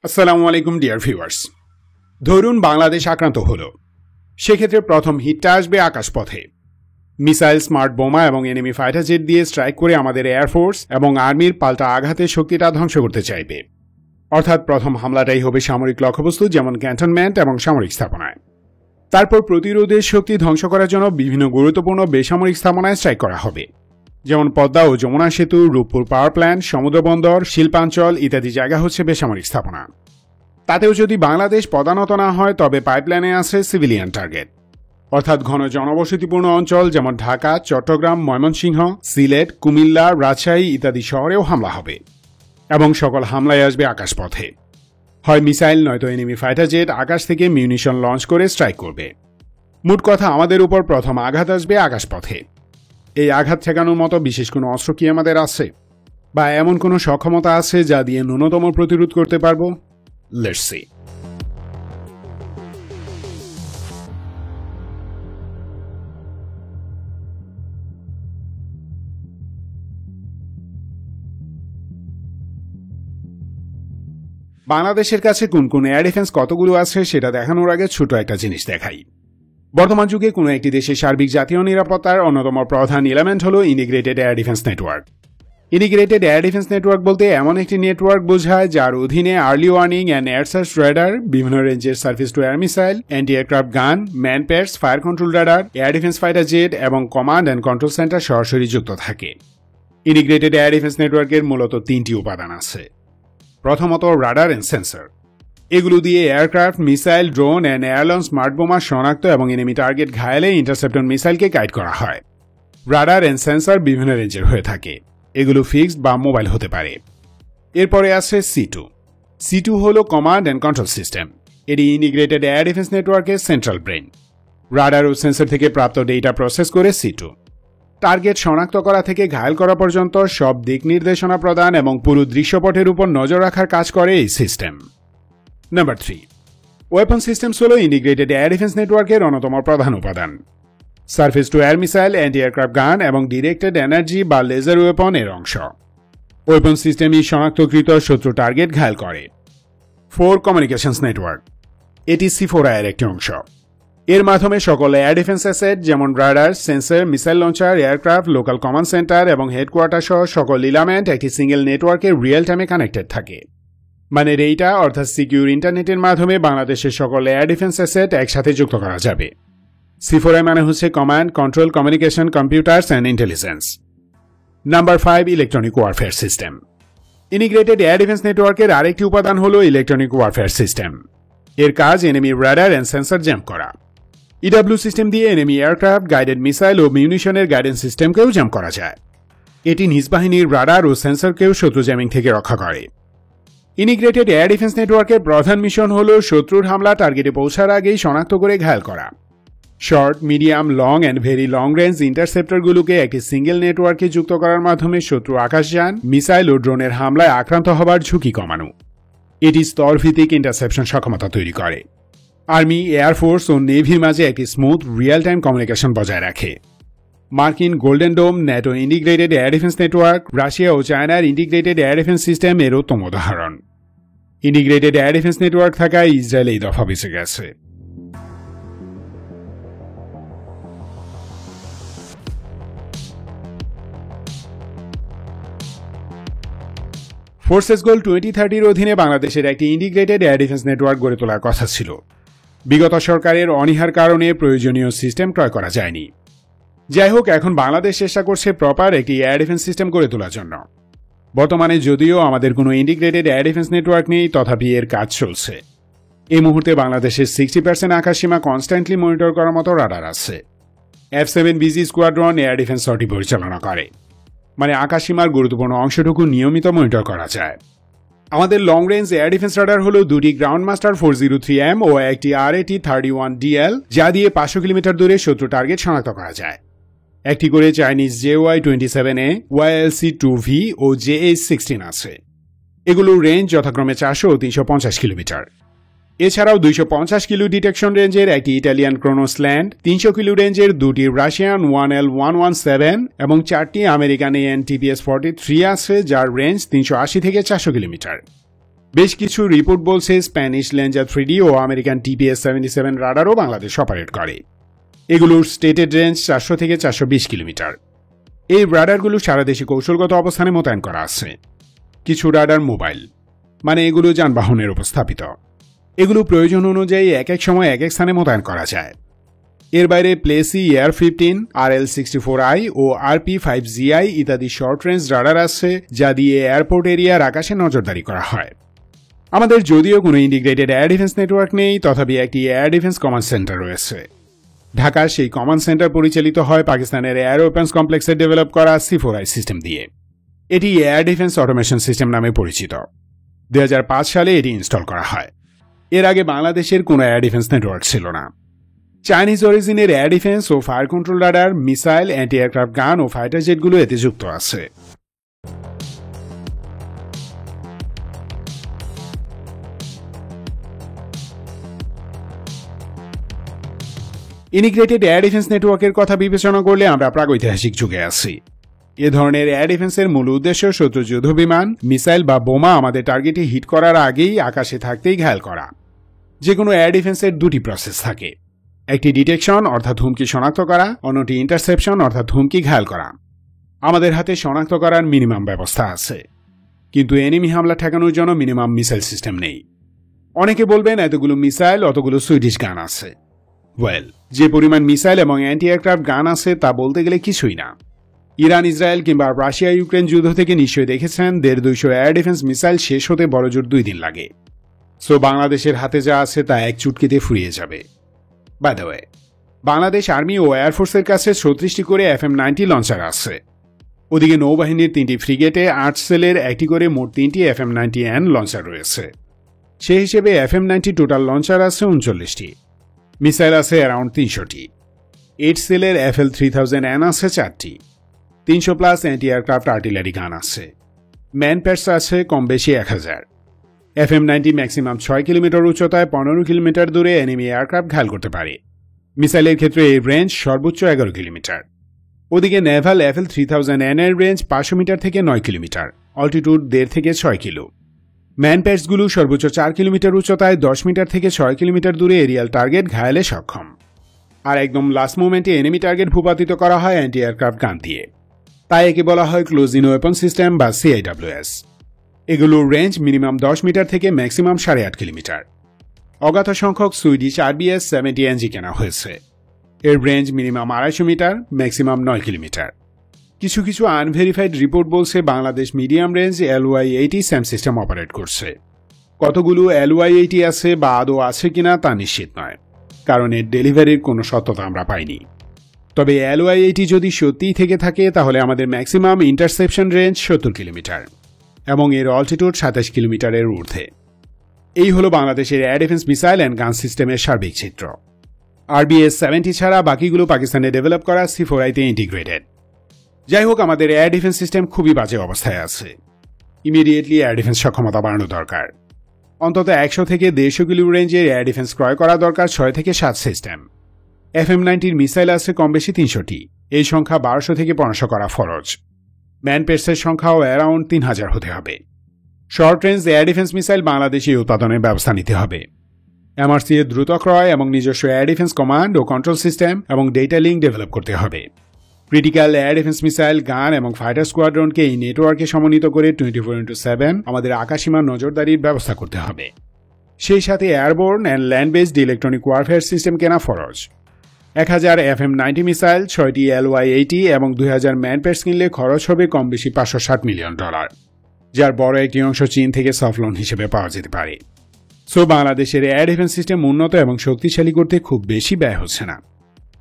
আসসালামু আলাইকুম dear viewers. ধরুন বাংলাদেশ আক্রান্ত হলো, সেক্ষেত্রে প্রথম হিটটা আসবে আকাশপথে। মিসাইল, স্মার্ট বোমা এবং এনিমি ফাইটার জেট দিয়ে স্ট্রাইক করে আমাদের এয়ারফোর্স এবং আর্মির পাল্টা আঘাতের শক্তিটা ধ্বংস করতে চাইবে। অর্থাৎ প্রথম হামলাটাই হবে সামরিক লক্ষ্যবস্তু যেমন ক্যান্টনমেন্ট এবং সামরিক স্থাপনায়। তারপর প্রতিরোধের শক্তি ধ্বংস করার জন্য বিভিন্ন গুরুত্বপূর্ণ বেসামরিক স্থাপনায় স্ট্রাইক করা হবে, যেমন পদ্মা ও যমুনা সেতু, রূপপুর পাওয়ার প্ল্যান্ট, সমুদ্রবন্দর, শিল্পাঞ্চল ইত্যাদি জায়গা হচ্ছে বেসামরিক স্থাপনা। তাতেও যদি বাংলাদেশ পদানত না হয় তবে পাইপলাইনে আছে সিভিলিয়ান টার্গেট, অর্থাৎ ঘন জনবসতিপূর্ণ অঞ্চল যেমন ঢাকা, চট্টগ্রাম, ময়মনসিংহ, সিলেট, কুমিল্লা, রাজশাহী ইত্যাদি শহরেও হামলা হবে এবং সকল হামলায় আসবে আকাশপথে। হয় মিসাইল নয়তো এনিমি ফাইটার জেট আকাশ থেকে মিউনিশন লঞ্চ করে স্ট্রাইক করবে। মোট কথা, আমাদের উপর প্রথম আঘাত আসবে আকাশপথে। এই আঘাত ঠেকানোর মতো বিশেষ কোনো অস্ত্র কি আমাদের আছে, বা এমন কোনো সক্ষমতা আছে যা দিয়ে ন্যূনতম প্রতিরোধ করতে পারবো? Let's see. বাংলাদেশের কাছে কোন কোন এয়ার ডিফেন্স কতগুলো আছে সেটা দেখানোর আগে ছোট একটা জিনিস দেখাই। বর্তমান যুগে কোনো একটি দেশের সার্বিক জাতীয় নিরাপত্তার অন্যতম প্রধান এলিমেন্ট হল integrated air defence network. Integrated air defence network বলতে এমন একটি নেটওয়ার্ক বোঝায় যার অধীনে early warning and air search radar, বিভিন্ন রেঞ্জের surface two air missile, anti aircraft গান, man pads, fire control radar, air defence fighter jet এবং কমান্ড অ্যান্ড কন্ট্রোল সেন্টার সরাসরি যুক্ত থাকে। ইন্টিগ্রেটেড এয়ার ডিফেন্স নেটওয়ার্কের মূলত তিনটি উপাদান আছে। প্রথমত, রাডার অ্যান্ড সেন্সর। এগুলো দিয়ে এয়ারক্রাফট, মিসাইল, ড্রোন অ্যান্ড এয়ারলন স্মার্ট বোমা শনাক্ত এবং এনিমি টার্গেট ঘায়েলে ইন্টারসেপ্টর মিসাইলকে গাইড করা হয়। রাডার অ্যান্ড সেন্সর বিভিন্ন রেঞ্জের হয়ে থাকে, এগুলো ফিক্সড বা মোবাইল হতে পারে। এরপরে আছে C2 হলো কমান্ড অ্যান্ড কন্ট্রোল সিস্টেম। এটি ইন্টিগ্রেটেড এয়ার ডিফেন্স নেটওয়ার্কের সেন্ট্রাল ব্রেন। রাডার ও সেন্সর থেকে প্রাপ্ত ডেটা প্রসেস করে C2 টার্গেট শনাক্ত করা থেকে ঘায়েল করা পর্যন্ত সব দিক নির্দেশনা প্রদান এবং পুরো দৃশ্যপটের উপর নজর রাখার কাজ করে এই সিস্টেম। নাম্বার 3, ওয়েপন সিস্টেমস হলো ইন্টিগ্রেটেড এয়ার ডিফেন্স নেটওয়ার্কের অন্যতম প্রধান উপাদান। Surface two air missile, anti aircraft গান এবং ডিরেক্টেড এনার্জি বা লেজার ওয়েপন এর অংশ। ওয়েপন সিস্টেমই শনাক্তকৃত শত্রু টার্গেট ঘায়েল করে। 4, কমিউনিকেশনস নেটওয়ার্ক। এটি C4I এর একটি অংশ। এর মাধ্যমে সকল এয়ার ডিফেন্স অ্যাসেট যেমন radar, sensor, missile launcher, aircraft, local command centre এবং হেডকোয়ার্টার সহ সকল ইলামেন্ট একটি সিঙ্গেল নেটওয়ার্কে রিয়েল টাইমে কানেক্টেড থাকে। মানে এইটা অর্থাৎ সিকিউর ইন্টারনেটের মাধ্যমে বাংলাদেশের সকল এয়ার ডিফেন্স অ্যাসেট একসাথে যুক্ত করা যাবে। C4I মানে হচ্ছে command, control, communication, computers and intelligence. Number 5, electronic warfare system. Integrated air defence নেটওয়ার্কের আরেকটি উপাদান হল ইলেকট্রনিক ওয়ারফেয়ার সিস্টেম। এর কাজ enemy radar and sensor jam করা। EW সিস্টেম দিয়ে এনিমি এয়ারক্রাফট, গাইডেড মিসাইল ও মিউনিশনের গাইডেন্স সিস্টেমকেও জ্যাম করা যায়। এটি নিজ বাহিনীর রাডার ও সেন্সরকেও শত্রু জ্যামিং থেকে রক্ষা করে। ইন্টিগ্রেটেড এয়ার ডিফেন্স নেটওয়ার্কের প্রধান মিশন হল শত্রুর হামলা টার্গেটে পৌঁছার আগেই শনাক্ত করে ঘায়েল করা। Short, medium, long and very long range ইন্টারসেপ্টরগুলোকে একটি সিঙ্গেল নেটওয়ার্কে যুক্ত করার মাধ্যমে শত্রু আকাশযান, মিসাইল ও ড্রোনের হামলায় আক্রান্ত হবার ঝুঁকি কমানো। এটি স্তরভিত্তিক ইন্টারসেপশন সক্ষমতা তৈরি করে। আর্মি, এয়ারফোর্স ও নেভির মাঝে একটি স্মুথ রিয়েল টাইম কমিউনিকেশন বজায় রাখে। মার্কিন golden dome, NATO integrated air defence network, Russia ও চায়নার ইন্টিগ্রেটেড এয়ার ডিফেন্স সিস্টেম এর উত্তম উদাহরণ। ইন্টিগ্রেটেড এয়ার ডিফেন্স নেটওয়ার্ক থাকায় ইসরায়েল এই দফা বেঁচে গেছে। ফোর্সেস গোল 2030 অধীনে বাংলাদেশের একটি ইন্টিগ্রেটেড এয়ার ডিফেন্স নেটওয়ার্ক গড়ে তোলার কথা ছিল। বিগত সরকারের অনীহার কারণে প্রয়োজনীয় সিস্টেম ক্রয় করা যায়নি। যাই হোক, এখন বাংলাদেশ চেষ্টা করছে প্রপার একটি এয়ার ডিফেন্স সিস্টেম গড়ে তোলার জন্য। বর্তমানে যদিও আমাদের কোনো ইন্টিগ্রেটেড এয়ার ডিফেন্স নেটওয়ার্ক নেই, তথাপি এর কাজ চলছে। এই মুহূর্তে বাংলাদেশের 60% আকাশসীমা কনস্ট্যান্টলি মনিটর করার মতো রাডার আছে। F7BG squadron air defence sortie পরিচালনা করে, মানে আকাশসীমার গুরুত্বপূর্ণ অংশটুকু নিয়মিত মনিটর করা যায়। আমাদের long range air defence radar হল দুটি গ্রাউন্ড মাস্টার 403M ও একটি RAT-31DL, যা দিয়ে 500 কিলোমিটার দূরে শত্রু টার্গেট শনাক্ত করা যায়। একটি করে চাইনিজ JY-27A, YLC-2V ও JH-16 আছে। এগুলোর রেঞ্জ যথাক্রমে 400 ও 350 কিলোমিটার। এছাড়াও 250 কিলো ডিটেকশন রেঞ্জের একটি ইটালিয়ান ক্রোনোসল্যান্ড, 300 কিলো রেঞ্জের দুটি রাশিয়ান 1L-117 এবং 4টি আমেরিকান AN-TPS-43 আছে, যার রেঞ্জ 380 থেকে 400 কিলোমিটার। বেশ কিছু রিপোর্ট বলছে স্প্যানিশ লেঞ্জার 3D ও আমেরিকান TPS-77 রাডারও বাংলাদেশ অপারেট করে। এগুলোর স্টেটেড রেঞ্জ 400 থেকে 420 কিলোমিটার। এই রাডারগুলো সারা দেশে কৌশলগত অবস্থানে মোতায়েন করা আছে। কিছু রাডার মোবাইল, মানে এগুলো যানবাহনের উপর স্থাপিত। এগুলো প্রয়োজন অনুযায়ী এক এক সময় এক এক স্থানে মোতায়েন করা যায়। এর বাইরে প্লেসি AR-15, RL-64I ও RP-5GI ইত্যাদি শর্ট রেঞ্জ রাডার আছে, যা দিয়ে এয়ারপোর্ট এরিয়ার আকাশে নজরদারি করা হয়। আমাদের যদিও কোনো ইন্টিগ্রেটেড এয়ার ডিফেন্স নেটওয়ার্ক নেই, তথাপি একটি এয়ার ডিফেন্স কমান্ড সেন্টার রয়েছে। ঢাকার সেই কমান্ড সেন্টার পরিচালিত হয় পাকিস্তানের এয়ার ওয়েপন্স কমপ্লেক্সে ডেভেলপ করা C4I সিস্টেম দিয়ে। এটি এয়ার ডিফেন্স অটোমেশন সিস্টেম নামে পরিচিত। 2005 সালে এটি ইনস্টল করা হয়। এর আগে বাংলাদেশের কোনো এয়ার ডিফেন্স নেটওয়ার্ক ছিল না। চাইনিজ অরিজিনের এয়ার ডিফেন্স ও fire control radar, missile, anti aircraft gun ও ফাইটার জেটগুলো এতে যুক্ত আছে। ইন্টিগ্রেটেড এয়ার ডিফেন্স নেটওয়ার্কের কথা বিবেচনা করলে আমরা প্রাগৈতিহাসিক যুগে আছি। এ ধরনের এয়ার ডিফেন্সের মূল উদ্দেশ্য শত্রু যুদ্ধ বিমান, মিসাইল বা বোমা আমাদের টার্গেটে হিট করার আগেই আকাশে থাকতেই ঘায়েল করা। যে কোনো এয়ার ডিফেন্সের দুটি প্রসেস থাকে, একটি ডিটেকশন অর্থাৎ হুমকি শনাক্ত করা, অন্যটি ইন্টারসেপশন অর্থাৎ হুমকি ঘায়েল করা। আমাদের হাতে শনাক্ত করার মিনিমাম ব্যবস্থা আছে, কিন্তু এনিমি হামলা ঠেকানোর জন্য মিনিমাম মিসাইল সিস্টেম নেই। অনেকে বলবেন এতগুলো মিসাইল, অতগুলো সুইডিশ গান আছে। ওয়েল, যে পরিমাণ মিসাইল এবং অ্যান্টি এয়ারক্রাফট গান আছে তা বলতে গেলে কিছুই না। ইরান, ইসরায়েল কিংবা রাশিয়া ইউক্রেন যুদ্ধ থেকে নিশ্চয়ই দেখেছেন 150-200 এয়ার ডিফেন্স মিসাইল শেষ হতে বড়জোর 2 দিন লাগে। সো বাংলাদেশের হাতে যা আছে তা এক চুটকিতে ফুরিয়ে যাবে। By the way, Bangladesh army ও এয়ারফোর্সের কাছে 36টি করে FM-90 লঞ্চার আছে। ওদিকে নৌবাহিনীর 3টি ফ্রিগেটে 8 সেলের একটি করে মোট 3টি FM-90N লঞ্চার রয়েছে। সেই হিসেবে FM-90 টোটাল লঞ্চার আছে 39টি। মিসাইল আছে অ্যারাউন্ড 300টি। 8 সেলের FL-3000N আছে 4টি। 300+ অ্যান্টি এয়ারক্রাফট আর্টিলারি গান আছে। ম্যান প্যাডস আছে কম বেশি 1000। FM-90 ম্যাক্সিমাম 6 কিলোমিটার উচ্চতায় 15 কিলোমিটার দূরে এনিমি এয়ারক্রাফট ঘায়েল করতে পারে। মিসাইলের ক্ষেত্রে এই রেঞ্জ সর্বোচ্চ 11 কিলোমিটার। ওদিকে নেভাল FL-3000N এর রেঞ্জ 500 মিটার থেকে 9 কিলোমিটার, অল্টিটিউড 1.5 থেকে 6 কিলো। ম্যান প্যাডসগুলো সর্বোচ্চ 4 কিলোমিটার উচ্চতায় 10 মিটার থেকে 6 কিলোমিটার দূরে এরিয়াল টার্গেট ঘায়েলে সক্ষম। আর একদম লাস্ট মোমেন্টে এনিমি টার্গেট ভূপাতিত করা হয় অ্যান্টি এয়ারক্রাফট গান দিয়ে। তাই একে বলা হয় ক্লোজ ইন ওয়েপন সিস্টেম বা CIWS। এগুলোর রেঞ্জ মিনিমাম 10 মিটার থেকে ম্যাক্সিমাম 8.5 কিলোমিটার। অগাধ সংখ্যক সুইডিশ RBS-70NG কেনা হয়েছে। এর range minimum 250 metre, maximum 9 kilometre. কিছু কিছু আনভেরিফাইড রিপোর্ট বলছে Bangladesh medium range LY-80 SAM system operate করছে। কতগুলো LY-80 আছে বা আদৌ আছে কিনা তা নিশ্চিত নয়, কারণ এর ডেলিভারির কোনো সত্যতা আমরা পাইনি। তবে LY-80 যদি সত্যিই থেকে থাকে তাহলে আমাদের ম্যাক্সিমাম ইন্টারসেপশন রেঞ্জ 70 কিলোমিটার এবং এর অল্টিটিউড 27 কিলোমিটারের ঊর্ধ্বে। এই হলো বাংলাদেশের এয়ার ডিফেন্স মিসাইল অ্যান্ড গান সিস্টেমের সার্বিক চিত্র। RBS-70 ছাড়া বাকিগুলো পাকিস্তানে ডেভেলপ করা C4I-তে ইন্টিগ্রেটেড। যাই হোক, আমাদের এয়ার ডিফেন্স সিস্টেম খুবই বাজে অবস্থায় আছে। ইমিডিয়েটলি এয়ার ডিফেন্স সক্ষমতা বাড়ানো দরকার। অন্তত 100 থেকে 150 কিলো রেঞ্জের এয়ার ডিফেন্স ক্রয় করা দরকার 6 থেকে 7 সিস্টেম। FM-90 মিসাইল আছে কম বেশি 300টি। এই সংখ্যা 1200 থেকে 1500 করা ফরজ। ম্যান পেটসের সংখ্যাও অ্যারাউন্ড 3000 হতে হবে। Short range air defence missile বাংলাদেশে উৎপাদনের ব্যবস্থা নিতে হবে। MRC এর দ্রুত ক্রয় এবং নিজস্ব এয়ার ডিফেন্স কমান্ড ও কন্ট্রোল সিস্টেম এবং ডেটা লিঙ্ক ডেভেলপ করতে হবে। ক্রিটিক্যাল এয়ার ডিফেন্স মিসাইল, গান এবং ফাইটার স্কোয়াড্রনকে এই নেটওয়ার্কে সমন্বিত করে 24/7 আমাদের আকাশসীমা নজরদারির ব্যবস্থা করতে হবে। সেই সাথে airborne and land based electronic warfare system কেনা ফরজ। 1000 FM-90 মিসাইল, 6টি LY-80 এবং 2000 ম্যানপ্যাডস কিনলে খরচ হবে কম বেশি $560 মিলিয়ন, যার বড় একটি অংশ চীন থেকে সফট লোন হিসেবে পাওয়া যেতে পারে। সো বাংলাদেশের এয়ার ডিফেন্স সিস্টেম উন্নত এবং শক্তিশালী করতে খুব বেশি ব্যয় হচ্ছে না,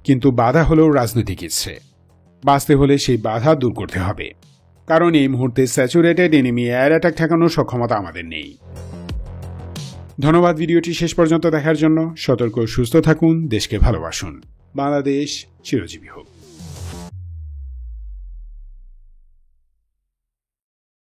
কিন্তু বাধা হলেও রাজনৈতিক ইচ্ছে। বাঁচতে হলে সেই বাধা দূর করতে হবে, কারণ এই মুহূর্তে স্যাচুরেটেড এনিমি এয়ার অ্যাটাক ঠেকানোর সক্ষমতা আমাদের নেই। ধন্যবাদ ভিডিওটি শেষ পর্যন্ত দেখার জন্য। সতর্ক, সুস্থ থাকুন, দেশকে ভালোবাসুন। বাংলাদেশ চিরজীবী হোক।